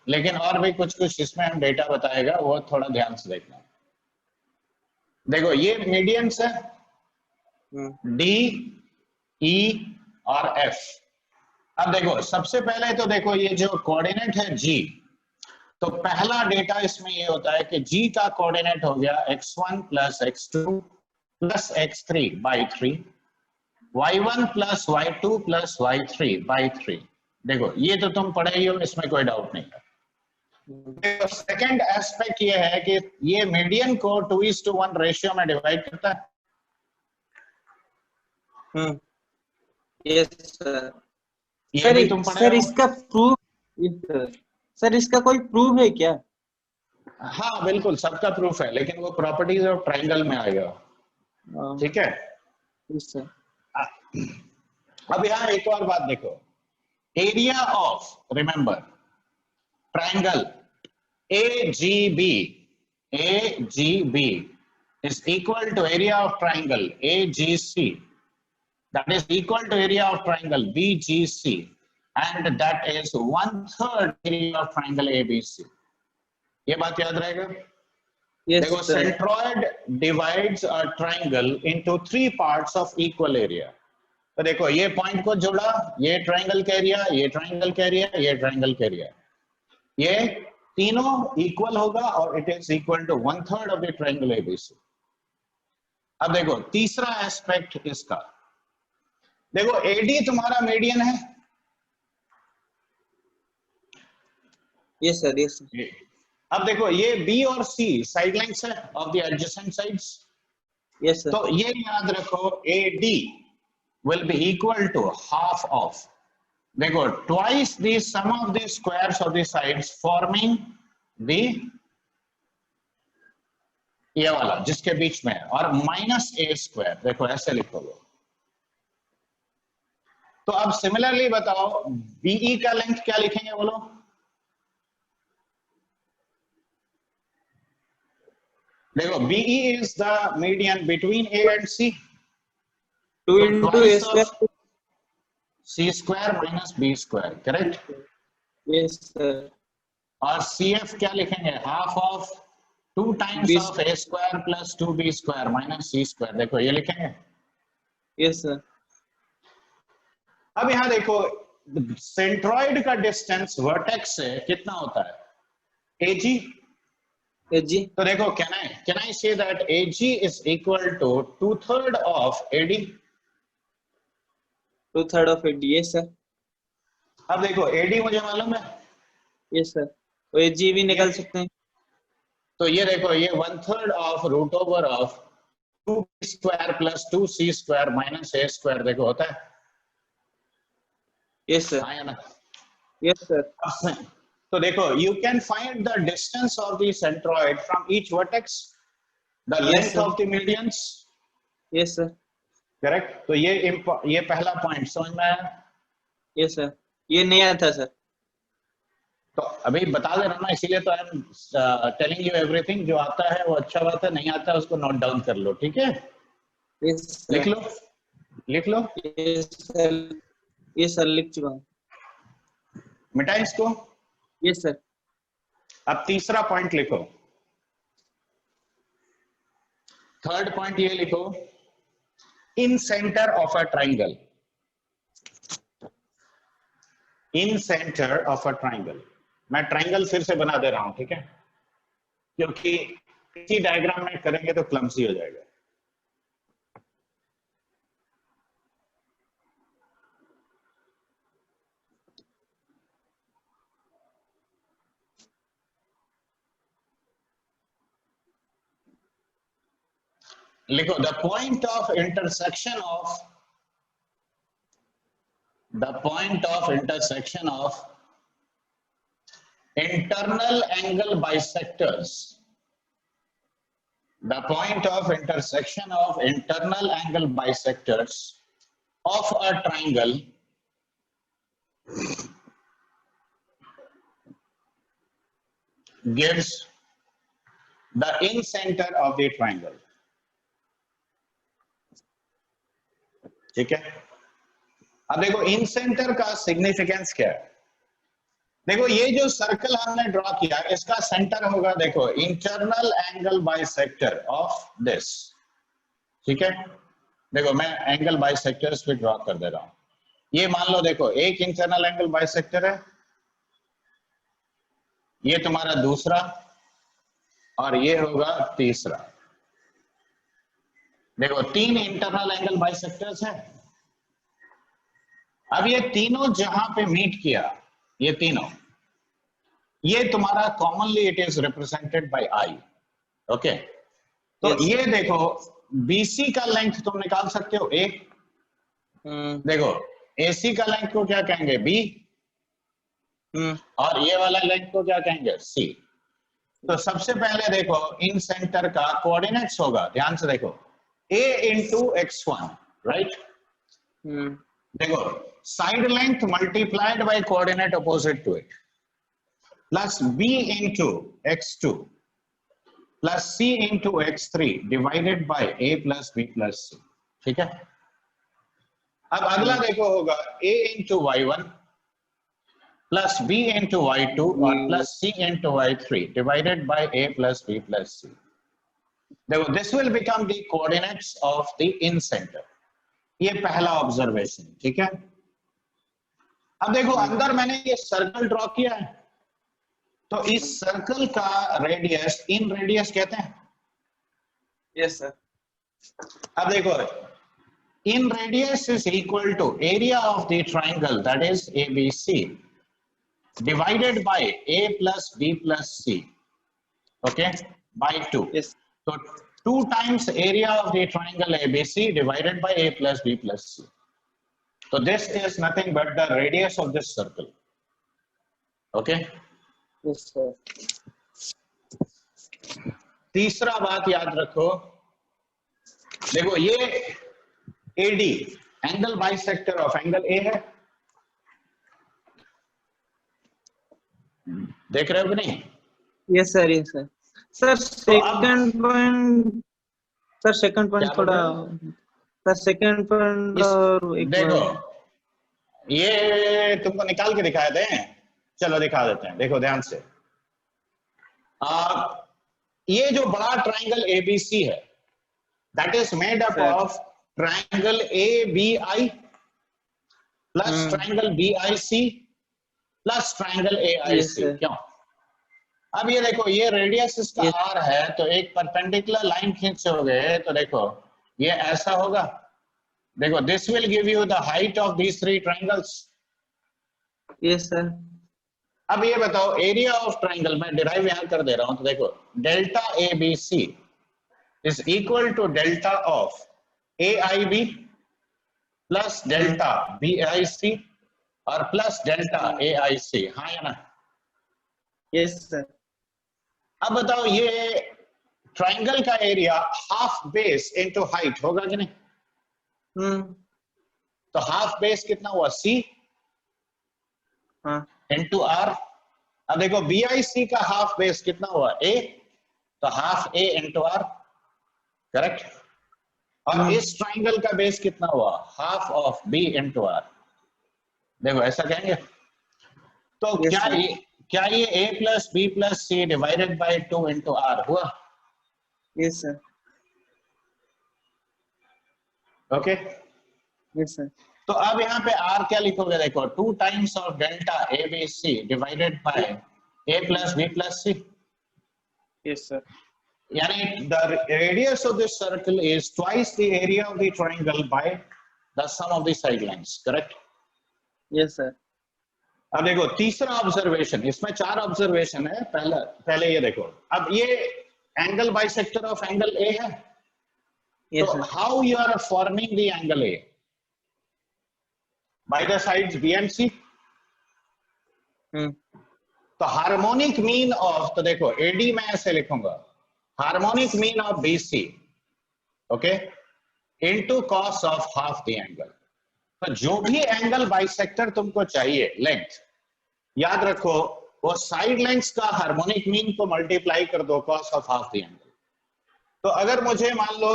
लेकिन और भी कुछ कुछ इसमें हम डेटा बताएगा, वो थोड़ा ध्यान से देखना। देखो ये मीडियंस है डी, ई और एफ। अब देखो सबसे पहले तो देखो ये जो कोऑर्डिनेट है जी, तो पहला डेटा इसमें ये होता है कि जी का कोऑर्डिनेट हो गया x1 + x2 + x3/3, y1 + y2 + y3/3। देखो ये तो तुम पढ़े ही हो, इसमें कोई डाउट नहीं है। देखो सेकंड एस्पेक्ट ये है कि ये मीडियन को 2:1 रेशियो में डिवाइड करता है। Yes sir. ये भी तुम पढ़े सर हो। इसका प्रूफ, सर इसका कोई प्रूफ है क्या? हाँ बिल्कुल सबका प्रूफ है, लेकिन वो प्रॉपर्टीज ऑफ ट्राइंगल में आएगा, ठीक है। Yes sir. अब यहाँ एक और बात देखो, area of, remember triangle AGB is equal to area of triangle AGC, that is equal to area of triangle BGC, and that is 1/3 area of triangle ABC। ये बात याद रहेगा। Yes, देखो sir. Centroid divides a triangle into 3 parts of equal area। तो देखो ये पॉइंट को जोड़ा, ये ट्राइंगल का एरिया, ये ट्राइंगल का एरिया, ये ट्राइंगल का एरिया, ये तीनों इक्वल होगा और it is equal to 1/3 of the triangle ABC. अब देखो तीसरा एस्पेक्ट इसका, देखो एडी तुम्हारा मीडियन है। Yes sir, yes sir. अब देखो ये बी और सी साइड लाइंस है of the adjacent sides. Yes sir. तो ये याद रखो AD will be equal to half of, देखो twice the sum of the squares of the sides forming the ये वाला जिसके बीच में है, और -a², देखो ऐसे लिखोगे। तो अब सिमिलरली बताओ BE का लेंथ क्या लिखेंगे बोलो। देखो BE is the median between A and C, 2 into a²। C² - B², correct. Yes sir. और CF क्या लिखेंगे, half of 2 times of A² + 2B² - C², देखो ये लिखेंगे। Yes sir. अब यहां देखो सेंट्रॉइड का डिस्टेंस वर्टेक्स से कितना होता है, AG। AG। तो देखो can I say that AG is equal to 2/3 of AD। 2/3 of AD। Yes sir. अब देखो AD मुझे मालूम है। Yes sir. तो AG भी निकाल सकते हैं। तो ये देखो ये 1/3 of √of 2B² + 2C² - A², देखो होता है। Yes sir. हाँ या ना। Yes sir. तो देखो you can find the distance of the centroid from each vertex, the length of the medians। Yes sir. Correct. तो ये पहला पॉइंट समझ में आया। Yes sir. ये नहीं आता सर। तो अभी बता दे रहा ना, इसीलिए तो I am telling you everything. जो आता है वो अच्छा बात है, नहीं आता है उसको नोट डाउन कर लो, ठीक है। यस लिख लो लिख लो। Yes sir. यस सर, लिख चुका हूँ। मिटा इसको। Yes sir. अब तीसरा पॉइंट लिखो, थर्ड पॉइंट ये लिखो, incentre of a triangle, incentre of a triangle. मैं ट्राइंगल फिर से बना दे रहा हूं, ठीक है, क्योंकि इसी डायग्राम में करेंगे तो क्लम्सी हो जाएगा। लिखो the point of intersection of internal angle bisectors the point of intersection of internal angle bisectors of a triangle gives the in-center of the triangle. ठीक है, अब देखो इन सेंटर का सिग्निफिकेंस क्या है। देखो ये जो सर्कल हमने ड्रॉ किया इसका सेंटर होगा, देखो internal angle bisector of this. ठीक है, देखो मैं एंगल बाइसेक्टर्स पे ड्रॉ कर दे रहा हूं। ये मान लो देखो एक इंटरनल एंगल बाइसेक्टर है, ये तुम्हारा दूसरा, और ये होगा तीसरा। देखो तीन इंटरनल एंगल बाइसेक्टर्स हैं। अब ये तीनों जहां पे मीट किया, ये तीनों, ये तुम्हारा commonly it is represented by I. Okay, तो Yes. ये देखो बीसी का लेंथ तुम निकाल सकते हो ए। देखो एसी का लेंथ को क्या कहेंगे बी, और ये वाला लेंथ को क्या कहेंगे सी। तो सबसे पहले देखो इन सेंटर का कोऑर्डिनेट्स होगा, ध्यान से देखो a into x1, राइट। देखो side length multiplied by coordinate opposite to it plus b into x2 plus c into x3 divided by a plus b plus c। ठीक है, अब अगला देखो होगा a into y1 plus b into y2 और plus c into y3 divided by a plus b plus c। देखो this will become the coordinates of the in centre. ये पहला ऑब्जर्वेशन। ठीक है, अब देखो अंदर मैंने ये सर्कल ड्रॉ किया है, तो इस सर्कल का रेडियस इन रेडियस कहते हैं। Yes sir. अब देखो inradius is equal to area of the triangle that is ABC divided by a plus b plus c, okay, by 2। Yes. So 2 times area of the triangle ABC divided by a plus b plus c. So this is nothing but the radius of this circle. Okay. Yes sir. तीसरा बात याद रखो, देखो ये AD angle bisector of angle A है, देख रहे हो कि नहीं? Yes sir. Yes sir. Sir second point, sir second point थोड़ा, सर सेकंड पॉइंट और एक देखो ये तुमको निकाल के दिखाए थे, चलो दिखा देते हैं। देखो ध्यान से, ये जो बड़ा ट्राइंगल ABC है that is made up of triangle ABI plus triangle BIC plus triangle AIC। क्यों? अब ये देखो ये रेडियस इसका r है, तो एक परपेंडिकुलर लाइन खींचोगे तो देखो ये ऐसा होगा। देखो this will give you the height of these three triangles. Yes sir. अब ये बताओ एरिया ऑफ ट्रायंगल, मैं डिराइव यहां कर दे रहा हूं, तो देखो delta ABC is equal to delta of AIB plus delta BIC और प्लस डेल्टा AIC। हाँ या ना? Yes sir. अब बताओ ये ट्रायंगल का area half base into height होगा कि नहीं? तो हाफ बेस कितना हुआ C इनटू R। अब देखो BIC का हाफ बेस कितना हुआ A, तो half A into R, correct. और इस ट्रायंगल का बेस कितना हुआ? Half of B into R। देखो ऐसा कहेंगे तो क्या ये A plus B plus C divided by 2 into R हुआ? Yes sir. Okay yes sir. तो अब यहाँ पे R क्या लिखोगे? देखो 2 times of delta ABC divided by A plus B plus C। Yes sir. यानी the radius of this circle is twice the area of the triangle by the sum of the side lengths, correct? Yes sir. अब देखो तीसरा ऑब्जर्वेशन, इसमें 4 ऑब्जर्वेशन है। पहले ये देखो, अब ये angle bisector of angle A है, तो how you are forming the angle A? By the sides B and C। तो हार्मोनिक मीन ऑफ, तो देखो AD मैं ऐसे लिखूंगा, harmonic mean of BC, okay, into cos of half the angle. तो जो भी एंगल बाइसेक्टर तुमको चाहिए लेंथ, याद रखो वो साइड लेंथ्स का हार्मोनिक मीन को मल्टीप्लाई कर दो cos of half the angle. तो अगर मुझे मान लो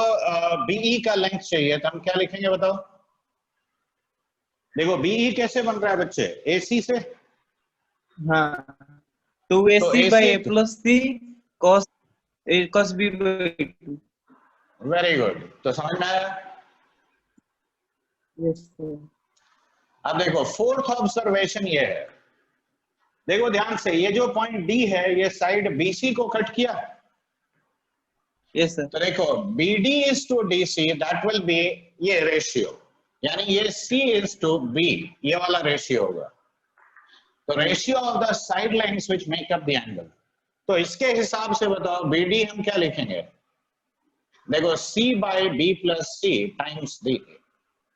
BE का लेंथ चाहिए तो हम क्या लिखेंगे बताओ? देखो BE कैसे बन रहा है बच्चे, AC से। हाँ, 2AC by A plus C cos B by 2। Very good, तो समझ में आया? Yes sir. अब देखो फोर्थ ऑब्जर्वेशन ये है, देखो ध्यान से, ये जो पॉइंट D है ये साइड BC को कट किया। Yes sir. तो देखो BD is to DC, that will be ये रेशियो, यानी ये C is to B, ये वाला रेशियो होगा। तो ratio of the side lines which make up the angle. तो इसके हिसाब से बताओ BD हम क्या लिखेंगे? देखो C by B plus C times D,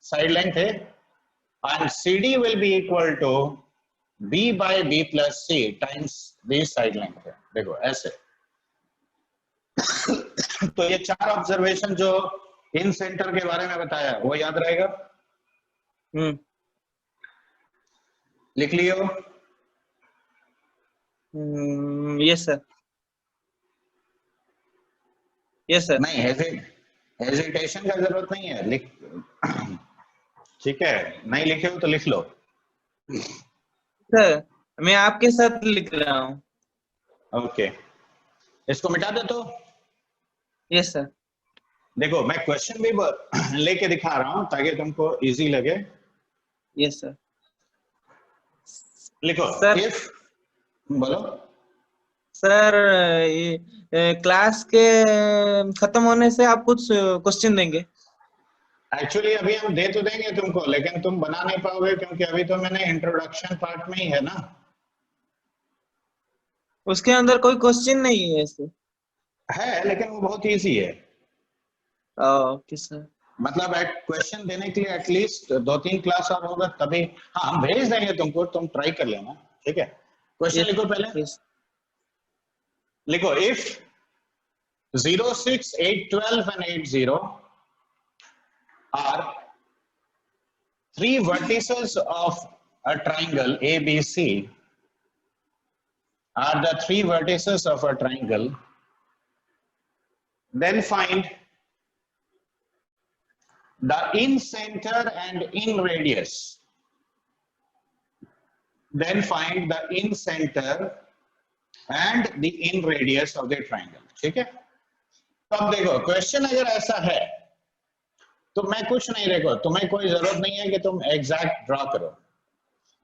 side length है, and CD will be equal to B by B plus C times D side length है। देखो ऐसे। तो ये चार ऑब्जर्वेशन जो इन सेंटर के बारे में बताया वो याद रहेगा? लिख लियो। Yes sir. Yes sir. नहीं, हेजिटेशन का जरूरत नहीं है, लिख। ठीक है, नहीं लिखे हो तो लिख लो। सर मैं आपके साथ लिख रहा हूँ। ओके, इसको मिटा दे तो। Yes sir. देखो मैं क्वेश्चन भी लेके दिखा रहा हूं ताकि तुमको इजी लगे। Yes sir. लिखो सर। इफ, बोलो सर क्लास के खत्म होने से आप कुछ क्वेश्चन देंगे? एक्चुअली अभी हम दे तो देंगे तुमको, लेकिन तुम बना नहीं पाओगे क्योंकि अभी तो मैंने इंट्रोडक्शन पार्ट में ही है ना। उसके अंदर कोई क्वेश्चन नहीं है ऐसे? है, लेकिन वो बहुत इजी है। Okay sir. मतलब क्वेश्चन देने के लिए एटलीस्ट 2-3 क्लास और होगा तभी। हाँ, हम भेज देंगे तुमको, तुम ट्राई कर लेना, ठीक है? क्वेश्चन लिखो पहले। yes. लिखो if 0, 6, 8, 12 and 80 are 3 vertices of a triangle ABC, are the 3 vertices of a triangle, then find the in center and in radius. Then find the in center and the in radius of the triangle. ठीक है? तो अब देखो क्वेश्चन अगर ऐसा है तो मैं कुछ नहीं, देखो तुम्हें कोई जरूरत नहीं है कि तुम एग्जैक्ट ड्रॉ करो।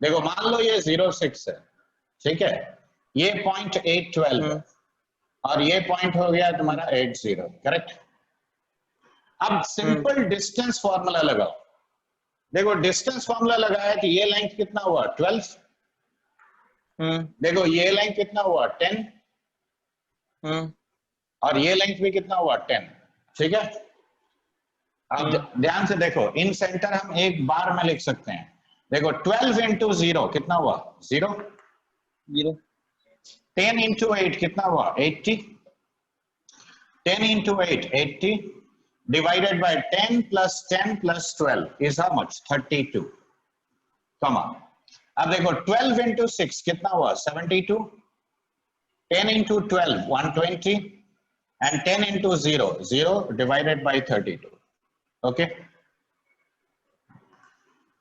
देखो मान लो ये 0, 6 है, ठीक है? ये पॉइंट 8, 12 है और ये पॉइंट हो गया तुम्हारा 8, 0, करेक्ट? अब सिंपल डिस्टेंस फॉर्मूला लगाओ। देखो डिस्टेंस फॉर्मूला लगाया कि ये लेंथ कितना हुआ 12, देखो ये लेंथ कितना हुआ 10, और ये लेंथ भी कितना हुआ 10, ठीक है? अब ध्यान से देखो, इन सेंटर हम एक बार में लिख सकते हैं। देखो 12 into 0 कितना हुआ 0, 10 into 8 कितना हुआ 80, 10 into 8 80, divided by 10 plus 10 plus 12 is how much 32, कमा। अब देखो 12 into 6 कितना हुआ 72, 10 into 12 120, and 10 into 0 0 divided by 32. Okay,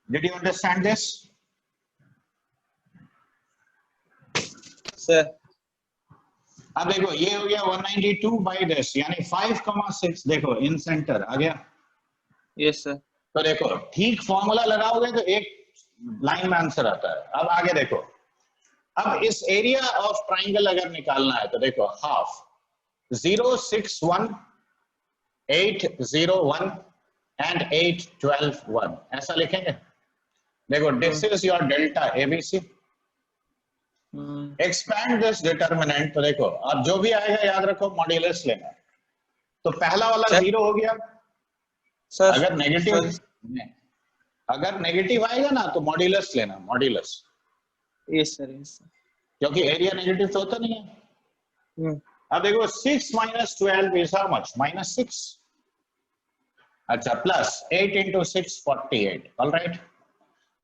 did you understand this? Sir. अब देखो ये हो गया 192 by this, यानी 5,6 देखो इन सेंटर आ गया। Yes sir. तो देखो ठीक फॉर्मूला लगाओगे तो एक लाइन में आंसर आता है। अब आगे देखो, अब इस एरिया ऑफ ट्राइंगल अगर निकालना है तो देखो हाफ 0, 6, 1, 8, 0, 1 and 8, 12, 1 ऐसा लिखेंगे। देखो this is your delta ABC. Expand this determinant, तो देखो अब जो भी आएगा याद रखो मॉड्यूलस लेना। तो पहला वाला 0 हो गया सर। अगर नेगेटिव आएगा ना तो मॉड्यूलस लेना, modulus. Yes sir, yes sir. क्योंकि एरिया नेगेटिव तो होता नहीं है। अब देखो 6 minus 12 is how much? minus 6. अच्छा प्लस 8 into 6 48. ऑल राइट,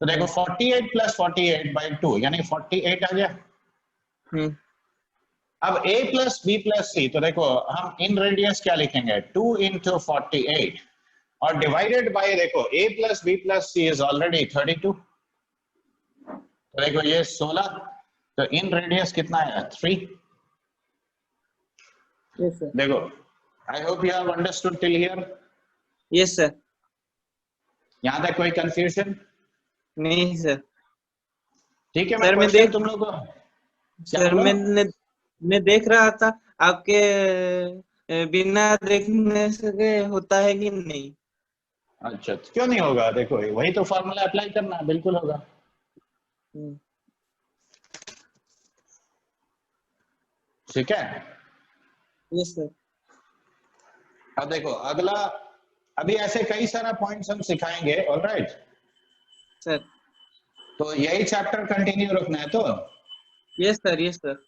तो देखो 48 plus 48 by 2 यानी 48 आ गया. अब a plus b plus c, तो देखो हम इन रेडियस क्या लिखेंगे 2 into 48 और डिवाइडेड बाय देखो a plus b plus c is already 32. तो देखो ये 16, तो इन रेडियस कितना है 3. Yes sir. देखो I hope you have understood till here. Yes sir. यहाँ तक कोई कंफ्यूजन नहीं सर. ठीक है. सर मैं मैं देख तुम लोग को सर मैं देख रहा था आपके बिना देखने से होता है कि नहीं. अच्छा क्यों नहीं होगा, देखो वही तो फॉर्मूला अप्लाई करना है, बिल्कुल होगा. ठीक है. Yes sir. अब देखो अगला, अभी ऐसे कई सारा पॉइंट्स हम सिखाएंगे. Alright sir. तो यही चैप्टर कंटिन्यू रखना है. तो यस सर. Yes sir.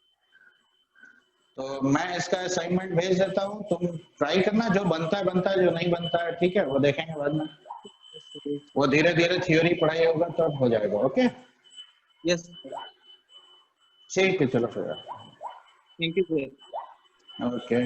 तो मैं इसका असाइनमेंट भेज देता हूँ, तुम ट्राई करना, जो बनता है, जो नहीं बनता है ठीक है वो देखेंगे बाद में. वो धीरे धीरे थ्योरी पढ़ाई होगा तो अब हो जाएगा. Okay yes. ठीक है, चलो फिर. Thank you sir. ओके.